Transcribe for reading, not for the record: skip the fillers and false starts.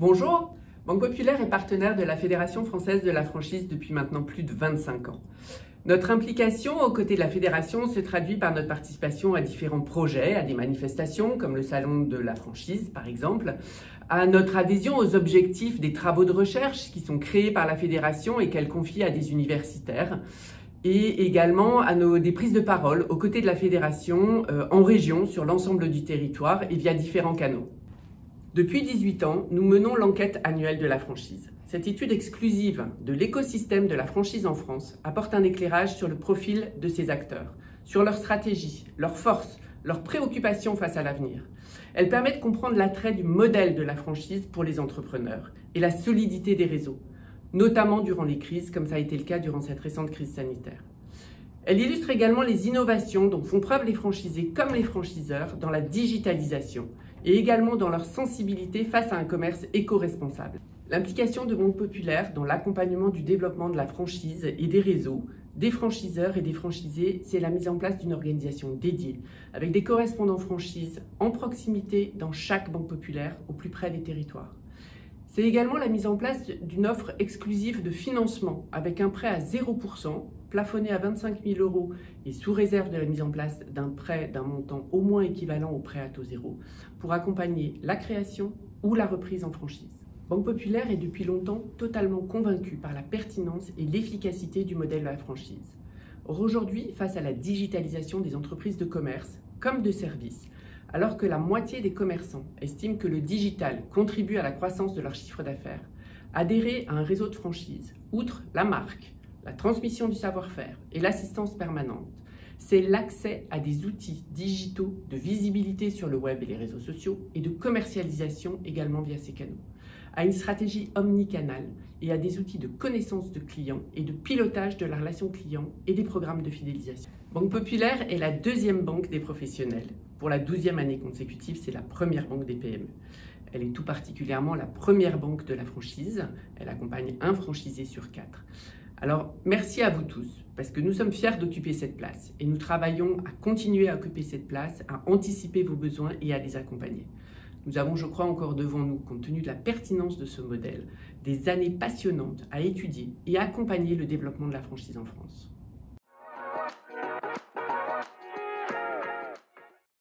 Bonjour, Banque Populaire est partenaire de la Fédération française de la franchise depuis maintenant plus de 25 ans. Notre implication aux côtés de la Fédération se traduit par notre participation à différents projets, à des manifestations comme le Salon de la franchise par exemple, à notre adhésion aux objectifs des travaux de recherche qui sont créés par la Fédération et qu'elle confie à des universitaires, et également à des prises de parole aux côtés de la Fédération en région sur l'ensemble du territoire et via différents canaux. Depuis 18 ans, nous menons l'enquête annuelle de la franchise. Cette étude exclusive de l'écosystème de la franchise en France apporte un éclairage sur le profil de ses acteurs, sur leur stratégie, leurs forces, leurs préoccupations face à l'avenir. Elle permet de comprendre l'attrait du modèle de la franchise pour les entrepreneurs et la solidité des réseaux, notamment durant les crises, comme ça a été le cas durant cette récente crise sanitaire. Elle illustre également les innovations dont font preuve les franchisés comme les franchiseurs dans la digitalisation et également dans leur sensibilité face à un commerce éco-responsable. L'implication de Banque Populaire dans l'accompagnement du développement de la franchise et des réseaux, des franchiseurs et des franchisés, c'est la mise en place d'une organisation dédiée, avec des correspondants franchises en proximité dans chaque Banque Populaire, au plus près des territoires. C'est également la mise en place d'une offre exclusive de financement avec un prêt à 0%, plafonné à 25 000 € et sous réserve de la mise en place d'un prêt d'un montant au moins équivalent au prêt à taux zéro pour accompagner la création ou la reprise en franchise. Banque Populaire est depuis longtemps totalement convaincue par la pertinence et l'efficacité du modèle de la franchise. Or aujourd'hui, face à la digitalisation des entreprises de commerce comme de services, alors que la moitié des commerçants estiment que le digital contribue à la croissance de leur chiffre d'affaires, adhérer à un réseau de franchise, outre la marque, la transmission du savoir-faire et l'assistance permanente, c'est l'accès à des outils digitaux de visibilité sur le web et les réseaux sociaux et de commercialisation également via ces canaux, à une stratégie omnicanale et à des outils de connaissance de clients et de pilotage de la relation client et des programmes de fidélisation. Banque Populaire est la deuxième banque des professionnels. Pour la 12e année consécutive, c'est la première banque des PME. Elle est tout particulièrement la première banque de la franchise. Elle accompagne un franchisé sur 4. Alors, merci à vous tous, parce que nous sommes fiers d'occuper cette place et nous travaillons à continuer à occuper cette place, à anticiper vos besoins et à les accompagner. Nous avons, je crois, encore devant nous, compte tenu de la pertinence de ce modèle, des années passionnantes à étudier et à accompagner le développement de la franchise en France.